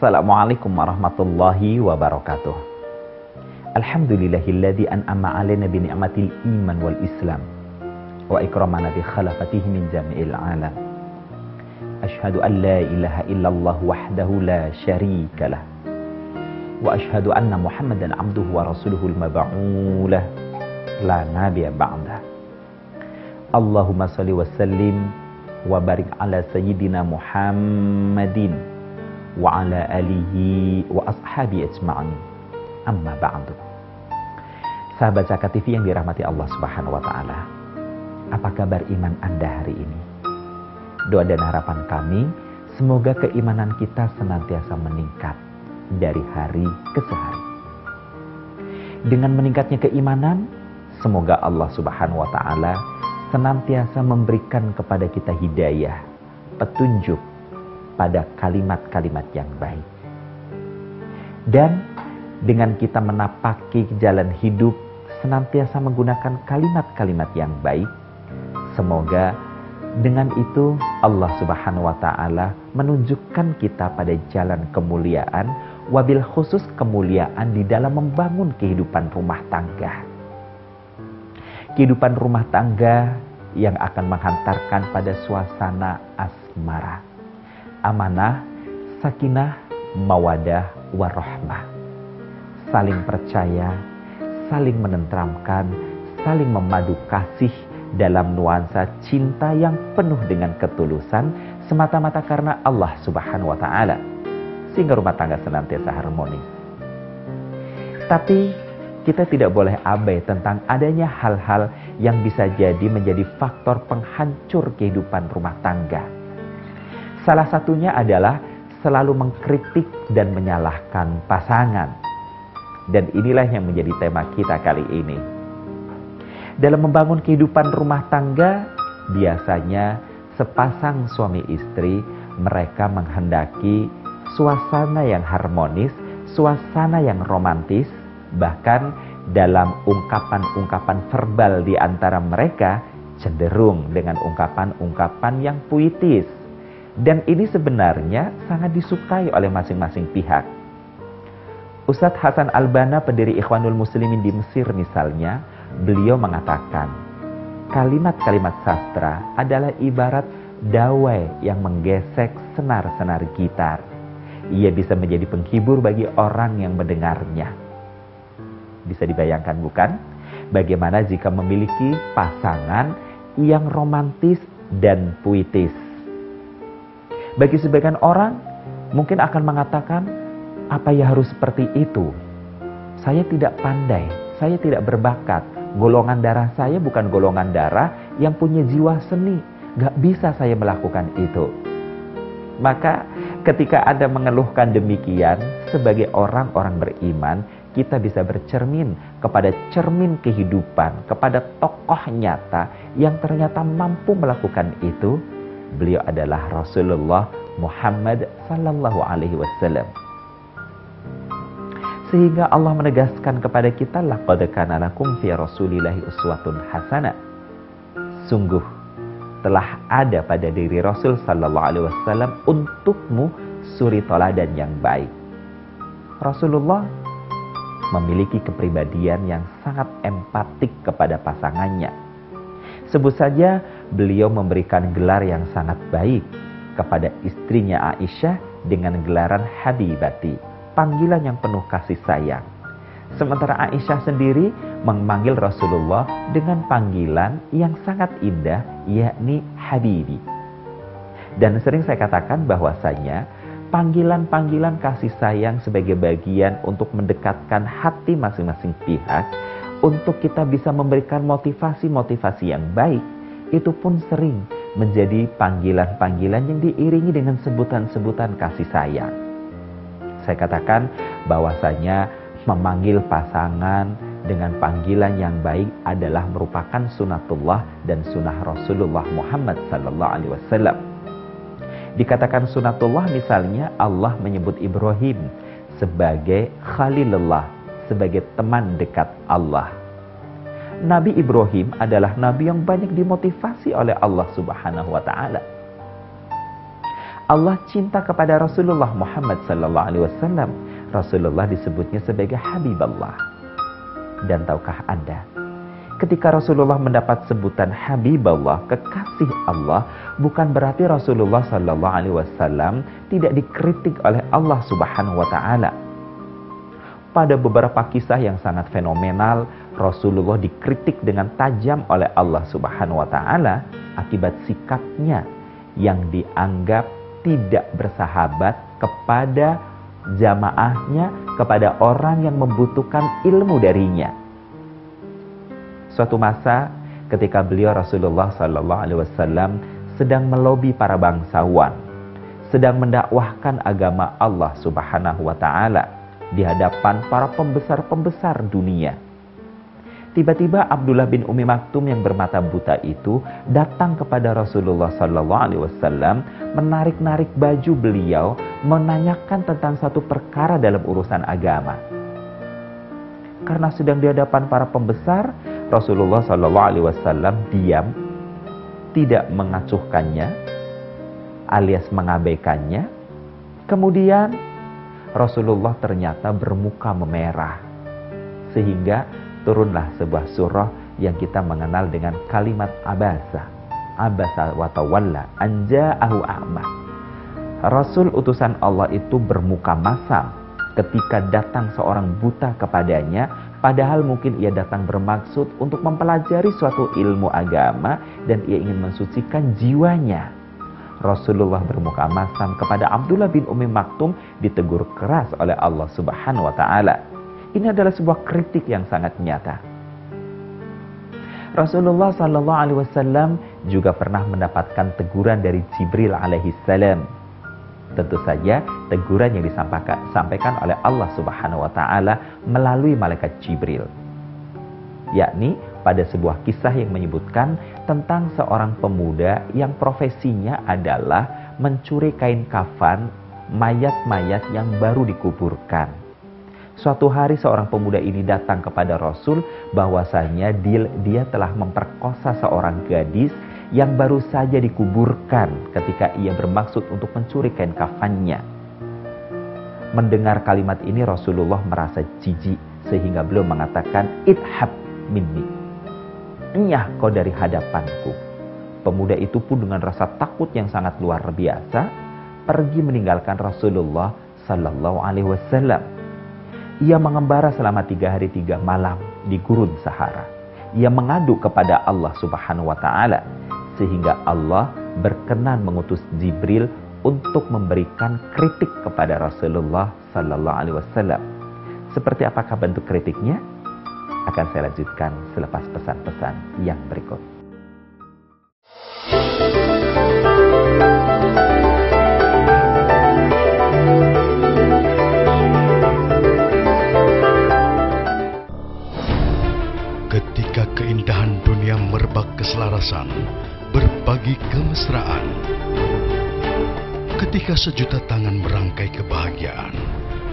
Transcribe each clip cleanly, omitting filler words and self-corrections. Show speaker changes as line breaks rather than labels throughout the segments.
Assalamualaikum warahmatullahi wabarakatuh. Alhamdulillahilladzi an'ama 'alaina bi ni'matil iman wal islam wa ikramana bi khalafatihi min jami'il alam. Asyhadu an la ilaha illallah wahdahu la syarika lah. Wa asyhadu anna Muhammadan 'abduhu wa rasuluhul mab'uulah la nabiyya ba'dah. Allahumma shalli wa sallim wa barik ala sayyidina Muhammadin wa ala alihi wa ashabi ajma'in. Amma ba'du. Sahabat Caka TV yang dirahmati Allah Subhanahu wa taala. Apa kabar iman Anda hari ini? Doa dan harapan kami semoga keimanan kita senantiasa meningkat dari hari ke hari. Dengan meningkatnya keimanan, semoga Allah Subhanahu wa taala senantiasa memberikan kepada kita hidayah, petunjuk pada kalimat-kalimat yang baik. Dan dengan kita menapaki jalan hidup senantiasa menggunakan kalimat-kalimat yang baik, semoga dengan itu Allah Subhanahu wa taala menunjukkan kita pada jalan kemuliaan, wabil khusus kemuliaan di dalam membangun kehidupan rumah tangga. Kehidupan rumah tangga yang akan menghantarkan pada suasana asmara, amanah, sakinah, mawadah, warahmah. Saling percaya, saling menenteramkan, saling memadu kasih dalam nuansa cinta yang penuh dengan ketulusan semata-mata karena Allah Subhanahu wa taala, sehingga rumah tangga senantiasa harmonis. Tapi kita tidak boleh abai tentang adanya hal-hal yang bisa jadi menjadi faktor penghancur kehidupan rumah tangga. Salah satunya adalah selalu mengkritik dan menyalahkan pasangan. Dan inilah yang menjadi tema kita kali ini. Dalam membangun kehidupan rumah tangga, biasanya sepasang suami istri mereka menghendaki suasana yang harmonis, suasana yang romantis, bahkan dalam ungkapan-ungkapan verbal di antara mereka cenderung dengan ungkapan-ungkapan yang puitis. Dan ini sebenarnya sangat disukai oleh masing-masing pihak. Ustadz Hasan Al-Banna, pendiri Ikhwanul Muslimin di Mesir misalnya, beliau mengatakan, kalimat-kalimat sastra adalah ibarat dawai yang menggesek senar-senar gitar. Ia bisa menjadi penghibur bagi orang yang mendengarnya. Bisa dibayangkan bukan? Bagaimana jika memiliki pasangan yang romantis dan puitis? Bagi sebagian orang mungkin akan mengatakan, apa ya harus seperti itu? Saya tidak pandai, saya tidak berbakat. Golongan darah saya bukan golongan darah yang punya jiwa seni. Gak bisa saya melakukan itu. Maka ketika Anda mengeluhkan demikian, sebagai orang-orang beriman, kita bisa bercermin kepada cermin kehidupan, kepada tokoh nyata yang ternyata mampu melakukan itu. Beliau adalah Rasulullah Muhammad sallallahu alaihi wasallam. Sehingga Allah menegaskan kepada kita, laqad kana lakum fi rasulillahi uswatun hasanah. Sungguh telah ada pada diri Rasul sallallahu alaihi wasallam untukmu suri teladan yang baik. Rasulullah memiliki kepribadian yang sangat empatik kepada pasangannya. Sebut saja beliau memberikan gelar yang sangat baik kepada istrinya Aisyah dengan gelaran Habibati, panggilan yang penuh kasih sayang. Sementara Aisyah sendiri memanggil Rasulullah dengan panggilan yang sangat indah, yakni Habibi. Dan sering saya katakan bahwasanya panggilan-panggilan kasih sayang sebagai bagian untuk mendekatkan hati masing-masing pihak, untuk kita bisa memberikan motivasi-motivasi yang baik, itu pun sering menjadi panggilan-panggilan yang diiringi dengan sebutan-sebutan kasih sayang. Saya katakan bahwasanya memanggil pasangan dengan panggilan yang baik adalah merupakan sunatullah dan sunnah Rasulullah Muhammad sallallahu alaihi wasallam. Dikatakan sunatullah misalnya Allah menyebut Ibrahim sebagai Khalilullah, sebagai teman dekat Allah. Nabi Ibrahim adalah nabi yang banyak dimotivasi oleh Allah Subhanahu wa taala. Allah cinta kepada Rasulullah Muhammad sallallahu alaihi wasallam. Rasulullah disebutnya sebagai Habiballah. Dan tahukah Anda, ketika Rasulullah mendapat sebutan Habiballah, kekasih Allah, bukan berarti Rasulullah sallallahu alaihi wasallam tidak dikritik oleh Allah Subhanahu wa taala. Pada beberapa kisah yang sangat fenomenal, Rasulullah dikritik dengan tajam oleh Allah Subhanahu wa taala akibat sikapnya yang dianggap tidak bersahabat kepada jamaahnya, kepada orang yang membutuhkan ilmu darinya. Suatu masa ketika beliau Rasulullah sallallahu alaihi wasallam sedang melobi para bangsawan, sedang mendakwahkan agama Allah Subhanahu wa taala di hadapan para pembesar-pembesar dunia. Tiba-tiba Abdullah bin Umi Maktum yang bermata buta itu datang kepada Rasulullah sallallahu alaihi wasallam, menarik-narik baju beliau, menanyakan tentang satu perkara dalam urusan agama. Karena sedang di hadapan para pembesar, Rasulullah sallallahu alaihi wasallam diam, tidak mengacuhkannya alias mengabaikannya. Kemudian Rasulullah ternyata bermuka memerah, sehingga turunlah sebuah surah yang kita mengenal dengan kalimat abasa wa tawalla an ja'ahu a'ma. Rasul utusan Allah itu bermuka masam ketika datang seorang buta kepadanya, padahal mungkin ia datang bermaksud untuk mempelajari suatu ilmu agama dan ia ingin mensucikan jiwanya. Rasulullah bermuka masam kepada Abdullah bin Umi Maktum, ditegur keras oleh Allah Subhanahu wa taala. Ini adalah sebuah kritik yang sangat nyata. Rasulullah sallallahu alaihi wasallam juga pernah mendapatkan teguran dari Jibril alaihi salam. Tentu saja teguran yang disampaikan oleh Allah Subhanahu wa taala melalui malaikat Jibril. Yakni pada sebuah kisah yang menyebutkan tentang seorang pemuda yang profesinya adalah mencuri kain kafan mayat-mayat yang baru dikuburkan. Suatu hari seorang pemuda ini datang kepada Rasul bahwasanya dia telah memperkosa seorang gadis yang baru saja dikuburkan ketika ia bermaksud untuk mencuri kain kafannya. Mendengar kalimat ini Rasulullah merasa jijik sehingga beliau mengatakan, "Idhab minni." "Enyah kau dari hadapanku." Pemuda itu pun dengan rasa takut yang sangat luar biasa pergi meninggalkan Rasulullah sallallahu alaihi wasallam. Ia mengembara selama 3 hari 3 malam di gurun Sahara. Ia mengadu kepada Allah Subhanahu wa taala sehingga Allah berkenan mengutus Jibril untuk memberikan kritik kepada Rasulullah sallallahu alaihi wasallam. Seperti apakah bentuk kritiknya? Akan saya lanjutkan selepas pesan-pesan yang berikut.
Ketika keindahan dunia merebak keselarasan, berbagi kemesraan. Ketika sejuta tangan merangkai kebahagiaan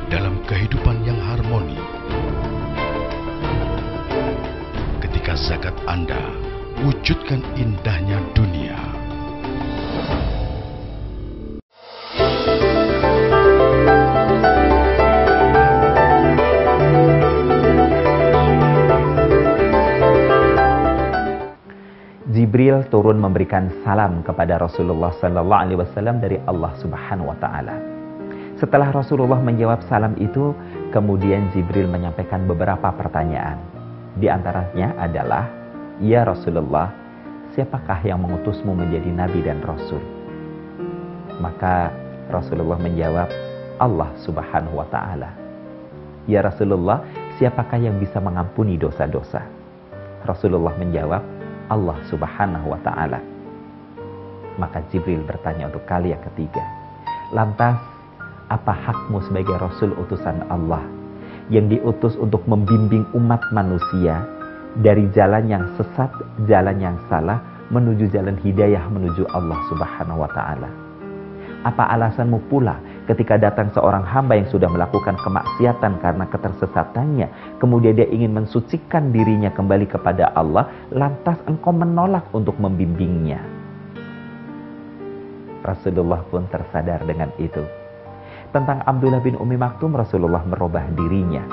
dalam kehidupan yang harmoni. Ketika zakat Anda wujudkan indahnya dunia.
Jibril turun memberikan salam kepada Rasulullah sallallahu alaihi wasallam dari Allah Subhanahu wa taala. Setelah Rasulullah menjawab salam itu, kemudian Jibril menyampaikan beberapa pertanyaan. Di antaranya adalah, "Ya Rasulullah, siapakah yang mengutusmu menjadi nabi dan rasul?" Maka Rasulullah menjawab, "Allah Subhanahu wa taala." "Ya Rasulullah, siapakah yang bisa mengampuni dosa-dosa?" Rasulullah menjawab, Allah Subhanahu wa taala. Maka Jibril bertanya untuk kali yang ketiga, "Lantas apa hakmu sebagai rasul utusan Allah yang diutus untuk membimbing umat manusia dari jalan yang sesat, jalan yang salah menuju jalan hidayah menuju Allah Subhanahu wa taala? Apa alasanmu pula ketika datang seorang hamba yang sudah melakukan kemaksiatan karena ketersesatannya, kemudian dia ingin mensucikan dirinya kembali kepada Allah, lantas engkau menolak untuk membimbingnya?" Rasulullah pun tersadar dengan itu. Tentang Abdullah bin Ummi Maktum, Rasulullah merubah dirinya.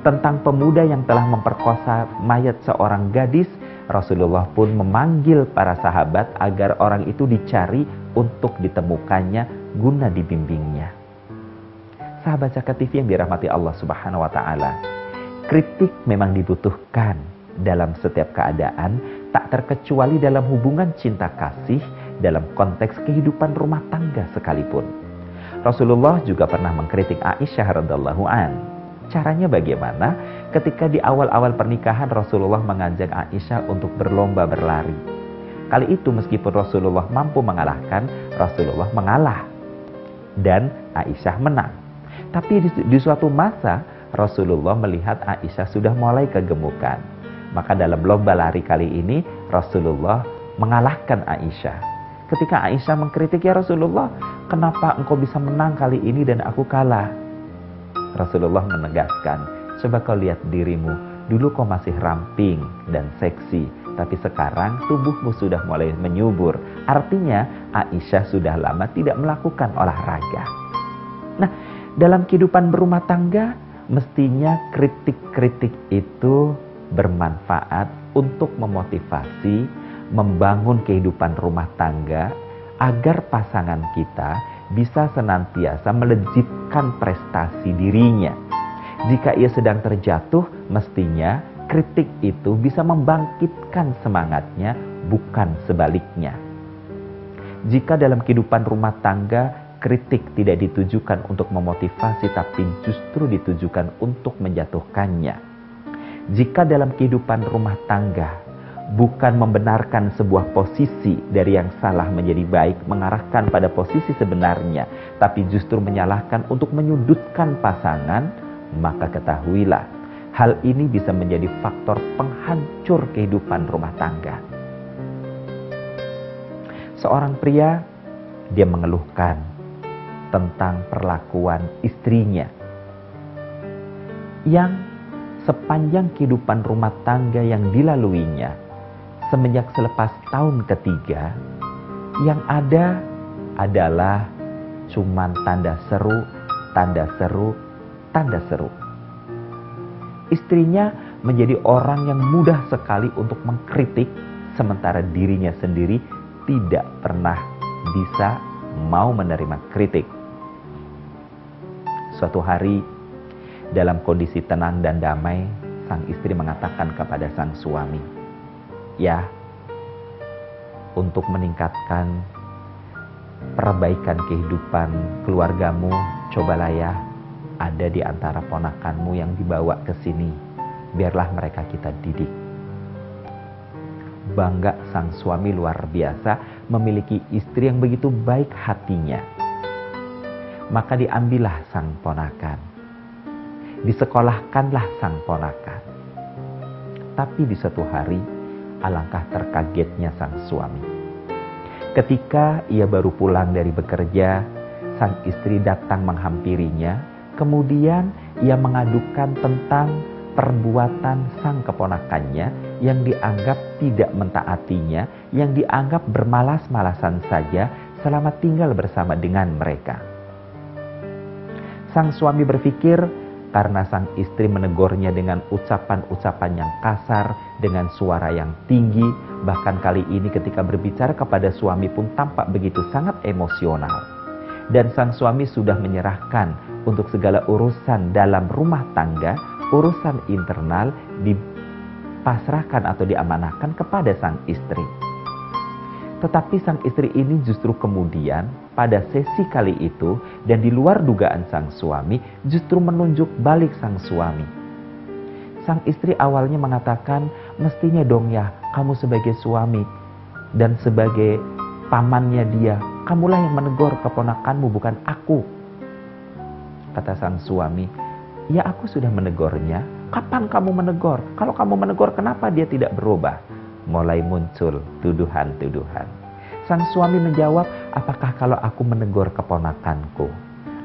Tentang pemuda yang telah memperkosa mayat seorang gadis, Rasulullah pun memanggil para sahabat agar orang itu dicari untuk ditemukannya guna dibimbingnya. Sahabat Zakat TV yang dirahmati Allah Subhanahu wa taala, kritik memang dibutuhkan dalam setiap keadaan, tak terkecuali dalam hubungan cinta kasih, dalam konteks kehidupan rumah tangga sekalipun. Rasulullah juga pernah mengkritik Aisyah radhiyallahu an. Caranya bagaimana? Ketika di awal-awal pernikahan, Rasulullah mengajak Aisyah untuk berlomba berlari. Kali itu meskipun Rasulullah mampu mengalahkan, Rasulullah mengalah dan Aisyah menang. Tapi di suatu masa Rasulullah melihat Aisyah sudah mulai kegemukan. Maka dalam lomba lari kali ini Rasulullah mengalahkan Aisyah. Ketika Aisyah mengkritik, "Ya Rasulullah, kenapa engkau bisa menang kali ini dan aku kalah?" Rasulullah menegaskan, "Coba kau lihat dirimu, dulu kau masih ramping dan seksi, tapi sekarang tubuhmu sudah mulai menyubur." Artinya Aisyah sudah lama tidak melakukan olahraga. Nah, dalam kehidupan berumah tangga, mestinya kritik-kritik itu bermanfaat untuk memotivasi, membangun kehidupan rumah tangga agar pasangan kita bisa senantiasa melejitkan prestasi dirinya. Jika ia sedang terjatuh, mestinya kritik itu bisa membangkitkan semangatnya, bukan sebaliknya. Jika dalam kehidupan rumah tangga kritik tidak ditujukan untuk memotivasi, tapi justru ditujukan untuk menjatuhkannya. Jika dalam kehidupan rumah tangga bukan membenarkan sebuah posisi dari yang salah menjadi baik, mengarahkan pada posisi sebenarnya, tapi justru menyalahkan untuk menyudutkan pasangan, maka ketahuilah, hal ini bisa menjadi faktor penghancur kehidupan rumah tangga. Seorang pria, dia mengeluhkan tentang perlakuan istrinya yang sepanjang kehidupan rumah tangga yang dilaluinya, semenjak selepas tahun ketiga, yang ada adalah cuman tanda seru, tanda seru, tanda seru. Istrinya menjadi orang yang mudah sekali untuk mengkritik, sementara dirinya sendiri tidak pernah bisa mau menerima kritik. Suatu hari, dalam kondisi tenang dan damai, sang istri mengatakan kepada sang suami, "Ya, untuk meningkatkan perbaikan kehidupan keluargamu, cobalah ya, ada di antara ponakanmu yang dibawa ke sini, biarlah mereka kita didik." Bangga sang suami luar biasa memiliki istri yang begitu baik hatinya. Maka diambillah sang ponakan, disekolahkanlah sang ponakan. Tapi di suatu hari, alangkah terkagetnya sang suami. Ketika ia baru pulang dari bekerja, sang istri datang menghampirinya. Kemudian ia mengadukan tentang perbuatan sang keponakannya yang dianggap tidak mentaatinya, yang dianggap bermalas-malasan saja selama tinggal bersama dengan mereka. Sang suami berpikir, karena sang istri menegurnya dengan ucapan-ucapan yang kasar, dengan suara yang tinggi, bahkan kali ini ketika berbicara kepada suami pun tampak begitu sangat emosional. Dan sang suami sudah menyerahkan untuk segala urusan dalam rumah tangga, urusan internal dipasrahkan atau diamanahkan kepada sang istri. Tetapi sang istri ini justru kemudian pada sesi kali itu dan di luar dugaan sang suami justru menunjuk balik sang suami. Sang istri awalnya mengatakan, "Mestinya dong ya kamu sebagai suami dan sebagai pamannya dia, kamulah yang menegur keponakanmu, bukan aku." Kata sang suami, "Ya aku sudah menegurnya. Kapan kamu menegur? Kalau kamu menegur, kenapa dia tidak berubah?" Mulai muncul tuduhan-tuduhan. Sang suami menjawab, "Apakah kalau aku menegur keponakanku?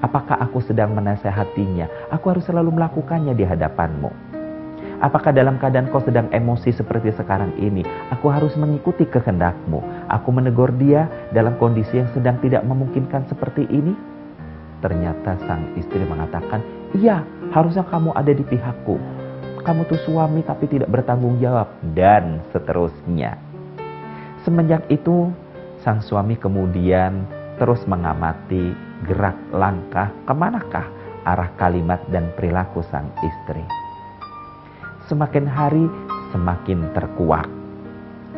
Apakah aku sedang menasehatinya? Aku harus selalu melakukannya di hadapanmu. Apakah dalam keadaan kau sedang emosi seperti sekarang ini, aku harus mengikuti kehendak-Mu? Aku menegur dia dalam kondisi yang sedang tidak memungkinkan seperti ini? Ternyata sang istri mengatakan, iya, harusnya kamu ada di pihakku. Kamu tuh suami tapi tidak bertanggung jawab, dan seterusnya. Semenjak itu, sang suami kemudian terus mengamati gerak langkah kemanakah arah kalimat dan perilaku sang istri. Semakin hari semakin terkuak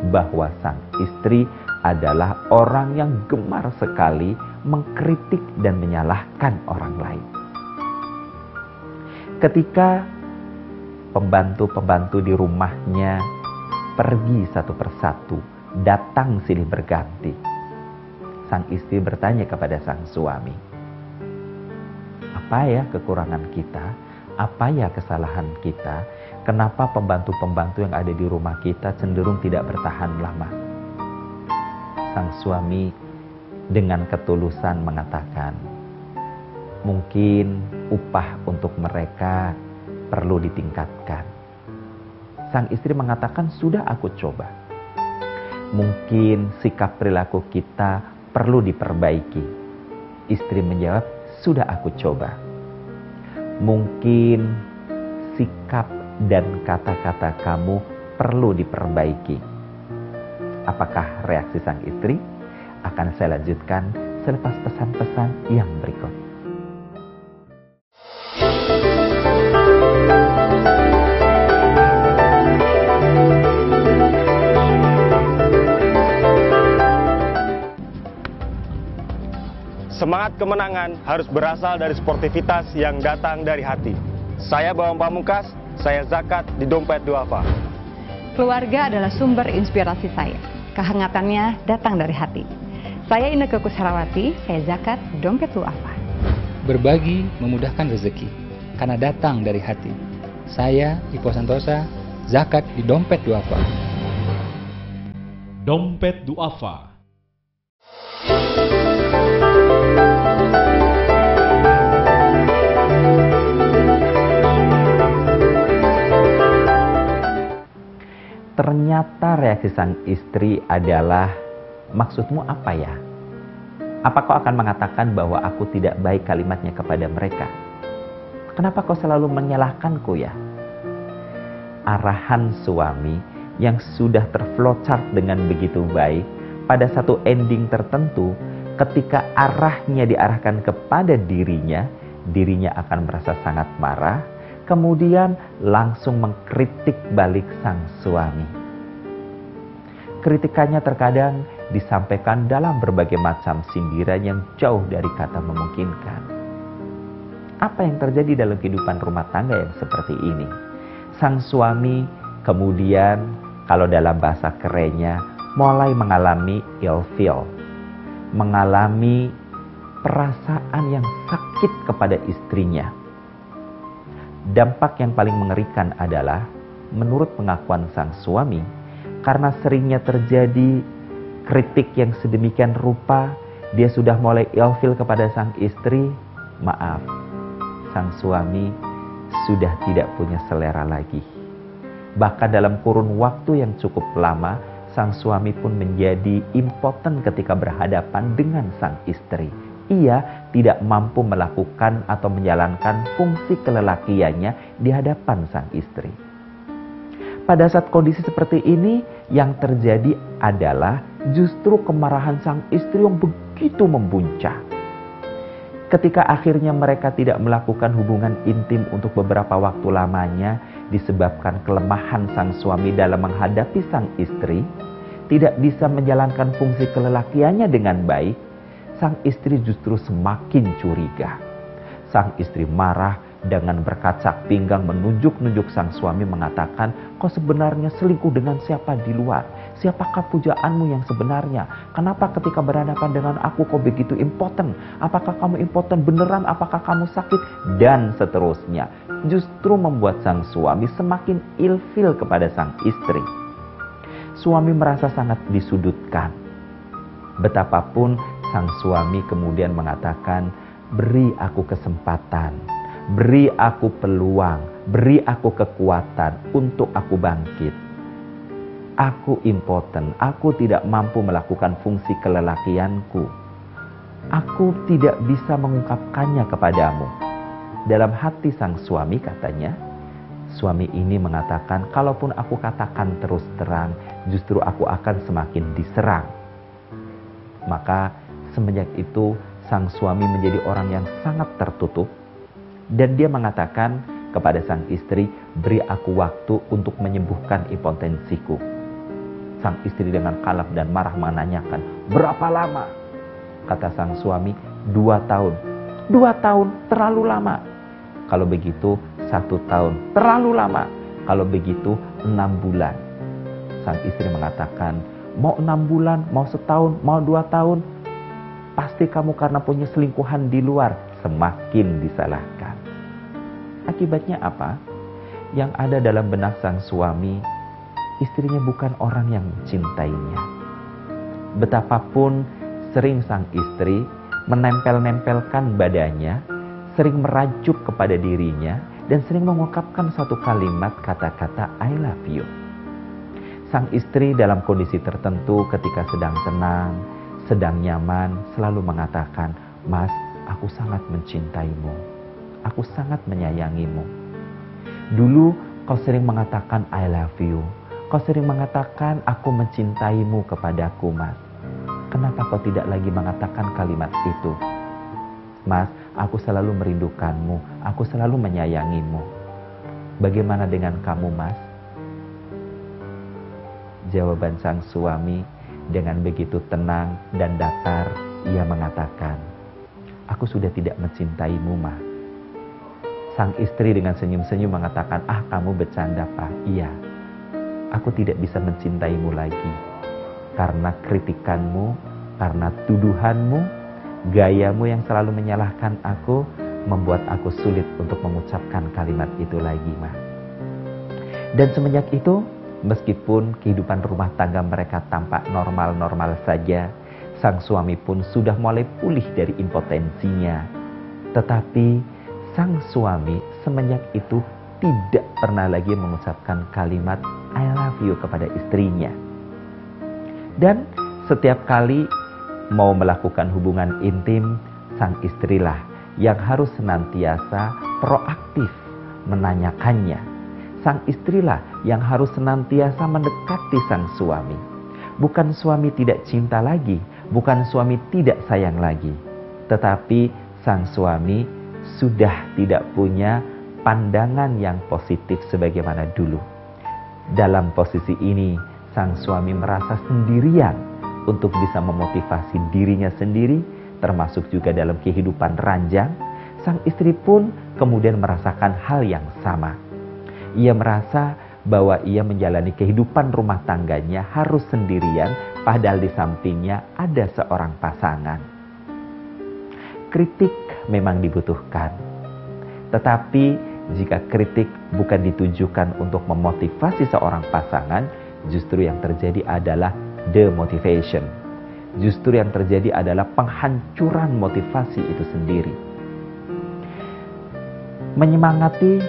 bahwa sang istri adalah orang yang gemar sekali mengkritik dan menyalahkan orang lain. Ketika pembantu-pembantu di rumahnya pergi satu persatu, datang silih berganti, sang istri bertanya kepada sang suami, apa ya kekurangan kita? Apa ya kesalahan kita? Kenapa pembantu-pembantu yang ada di rumah kita cenderung tidak bertahan lama? Sang suami dengan ketulusan mengatakan, mungkin upah untuk mereka perlu ditingkatkan. Sang istri mengatakan, sudah aku coba. Mungkin sikap perilaku kita perlu diperbaiki. Istri menjawab, sudah aku coba. Mungkin sikap dan kata-kata kamu perlu diperbaiki. Apakah reaksi sang istri? Akan saya lanjutkan selepas pesan-pesan yang berikut.
Semangat kemenangan harus berasal dari sportivitas yang datang dari hati. Saya Bambang Pamungkas, saya zakat di Dompet Duafa.
Keluarga adalah sumber inspirasi saya. Kehangatannya datang dari hati. Saya Inneke Kusharawati, saya zakat Dompet Duafa.
Berbagi memudahkan rezeki, karena datang dari hati. Saya Ipo Santosa, zakat di Dompet Duafa.
Dompet Duafa.
Ternyata reaksi sang istri adalah, maksudmu apa ya? Apa kau akan mengatakan bahwa aku tidak baik kalimatnya kepada mereka? Kenapa kau selalu menyalahkanku ya? Arahan suami yang sudah terflowchart dengan begitu baik, pada satu ending tertentu, ketika arahnya diarahkan kepada dirinya akan merasa sangat marah, kemudian langsung mengkritik balik sang suami. Kritikannya terkadang disampaikan dalam berbagai macam sindiran yang jauh dari kata memungkinkan. Apa yang terjadi dalam kehidupan rumah tangga yang seperti ini? Sang suami kemudian, kalau dalam bahasa kerennya, mulai mengalami ilfeel, mengalami perasaan yang sakit kepada istrinya. Dampak yang paling mengerikan adalah, menurut pengakuan sang suami, karena seringnya terjadi kritik yang sedemikian rupa, dia sudah mulai ilfil kepada sang istri. Maaf, sang suami sudah tidak punya selera lagi. Bahkan dalam kurun waktu yang cukup lama, sang suami pun menjadi impoten ketika berhadapan dengan sang istri. Ia tidak mampu melakukan atau menjalankan fungsi kelelakiannya di hadapan sang istri. Pada saat kondisi seperti ini, yang terjadi adalah justru kemarahan sang istri yang begitu membuncah. Ketika akhirnya mereka tidak melakukan hubungan intim untuk beberapa waktu lamanya, disebabkan kelemahan sang suami dalam menghadapi sang istri, tidak bisa menjalankan fungsi kelelakiannya dengan baik, sang istri justru semakin curiga. Sang istri marah dengan berkacak pinggang menunjuk-nunjuk sang suami mengatakan, kau sebenarnya selingkuh dengan siapa di luar? Siapakah pujaanmu yang sebenarnya? Kenapa ketika berhadapan dengan aku kau begitu impoten? Apakah kamu impoten beneran? Apakah kamu sakit? Dan seterusnya. Justru membuat sang suami semakin ilfil kepada sang istri. Suami merasa sangat disudutkan. Betapapun sang suami kemudian mengatakan, beri aku kesempatan. beri aku peluang, beri aku kekuatan untuk aku bangkit. Aku impoten, aku tidak mampu melakukan fungsi kelelakianku. Aku tidak bisa mengungkapkannya kepadamu. Dalam hati sang suami katanya, suami ini mengatakan, kalaupun aku katakan terus terang, justru aku akan semakin diserang. Maka semenjak itu sang suami menjadi orang yang sangat tertutup. Dan dia mengatakan kepada sang istri, beri aku waktu untuk menyembuhkan impotensiku. Sang istri dengan kalap dan marah menanyakan, berapa lama? Kata sang suami, 2 tahun. 2 tahun terlalu lama. Kalau begitu 1 tahun terlalu lama. Kalau begitu 6 bulan. Sang istri mengatakan, mau 6 bulan, mau setahun, mau 2 tahun. Pasti kamu karena punya selingkuhan di luar. Semakin disalahkan. Akibatnya apa? Yang ada dalam benak sang suami, istrinya bukan orang yang mencintainya. Betapapun sering sang istri menempel-nempelkan badannya, sering merajuk kepada dirinya, dan sering mengungkapkan satu kalimat kata-kata I love you. Sang istri dalam kondisi tertentu ketika sedang tenang, sedang nyaman, selalu mengatakan, Mas, aku sangat mencintaimu. Aku sangat menyayangimu. Dulu kau sering mengatakan I love you. Kau sering mengatakan aku mencintaimu kepadaku, Mas. Kenapa kau tidak lagi mengatakan kalimat itu? Mas, aku selalu merindukanmu. Aku selalu menyayangimu. Bagaimana dengan kamu, Mas? Jawaban sang suami dengan begitu tenang dan datar, ia mengatakan, aku sudah tidak mencintaimu, Ma. Sang istri dengan senyum-senyum mengatakan, kamu bercanda, Pak. Iya, aku tidak bisa mencintaimu lagi. Karena kritikanmu, karena tuduhanmu, gayamu yang selalu menyalahkan aku, membuat aku sulit untuk mengucapkan kalimat itu lagi, Ma. Dan semenjak itu, meskipun kehidupan rumah tangga mereka tampak normal-normal saja, sang suami pun sudah mulai pulih dari impotensinya. Tetapi sang suami semenjak itu tidak pernah lagi mengucapkan kalimat I love you kepada istrinya. Dan setiap kali mau melakukan hubungan intim, sang istrilah yang harus senantiasa proaktif menanyakannya. Sang istrilah yang harus senantiasa mendekati sang suami. Bukan suami tidak cinta lagi, bukan suami tidak sayang lagi. Tetapi sang suami sudah tidak punya pandangan yang positif sebagaimana dulu. Dalam posisi ini, sang suami merasa sendirian untuk bisa memotivasi dirinya sendiri, termasuk juga dalam kehidupan ranjang. Sang istri pun kemudian merasakan hal yang sama. Ia merasa bahwa ia menjalani kehidupan rumah tangganya harus sendirian, padahal di sampingnya ada seorang pasangan. Kritik memang dibutuhkan. Tetapi jika kritik bukan ditujukan untuk memotivasi seorang pasangan, justru yang terjadi adalah demotivation. Justru yang terjadi adalah penghancuran motivasi itu sendiri. Menyemangati,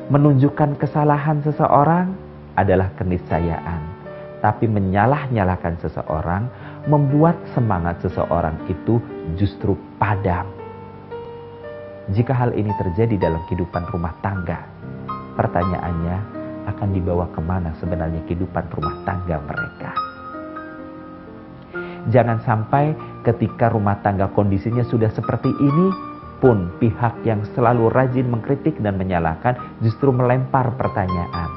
menunjukkan kesalahan seseorang adalah keniscayaan. Tapi menyalah-nyalahkan seseorang membuat semangat seseorang itu justru padam. Jika hal ini terjadi dalam kehidupan rumah tangga, pertanyaannya akan dibawa kemana sebenarnya kehidupan rumah tangga mereka? Jangan sampai ketika rumah tangga kondisinya sudah seperti ini pun pihak yang selalu rajin mengkritik dan menyalahkan justru melempar pertanyaan.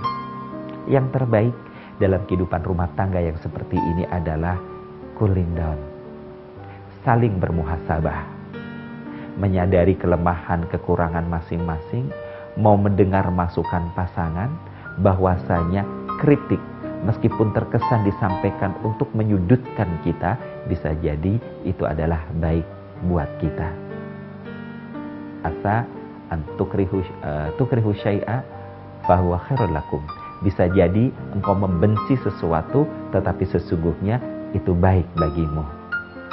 Yang terbaik dalam kehidupan rumah tangga yang seperti ini adalah cooling down. Saling bermuhasabah. Menyadari kelemahan kekurangan masing-masing, mau mendengar masukan pasangan, bahwasanya kritik meskipun terkesan disampaikan untuk menyudutkan kita, bisa jadi itu adalah baik buat kita. Asa an tukrihu syai'a fahuwa khairul lakum. Bisa jadi engkau membenci sesuatu, tetapi sesungguhnya itu baik bagimu.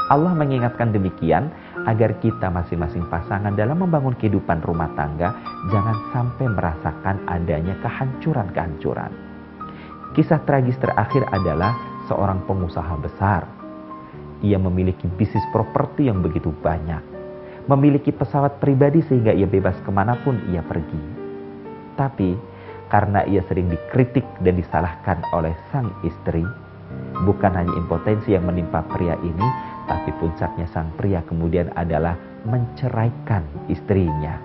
Allah mengingatkan demikian agar kita masing-masing pasangan dalam membangun kehidupan rumah tangga jangan sampai merasakan adanya kehancuran-kehancuran. Kisah tragis terakhir adalah seorang pengusaha besar. Ia memiliki bisnis properti yang begitu banyak, memiliki pesawat pribadi sehingga ia bebas kemanapun ia pergi. Tapi karena ia sering dikritik dan disalahkan oleh sang istri, bukan hanya impotensi yang menimpa pria ini, tapi puncaknya sang pria kemudian adalah menceraikan istrinya.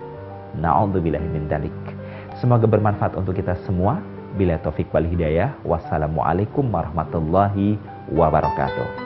Na'udzubillahi min dzalik. Semoga bermanfaat untuk kita semua. Bila taufik wal hidayah. Wassalamualaikum warahmatullahi wabarakatuh.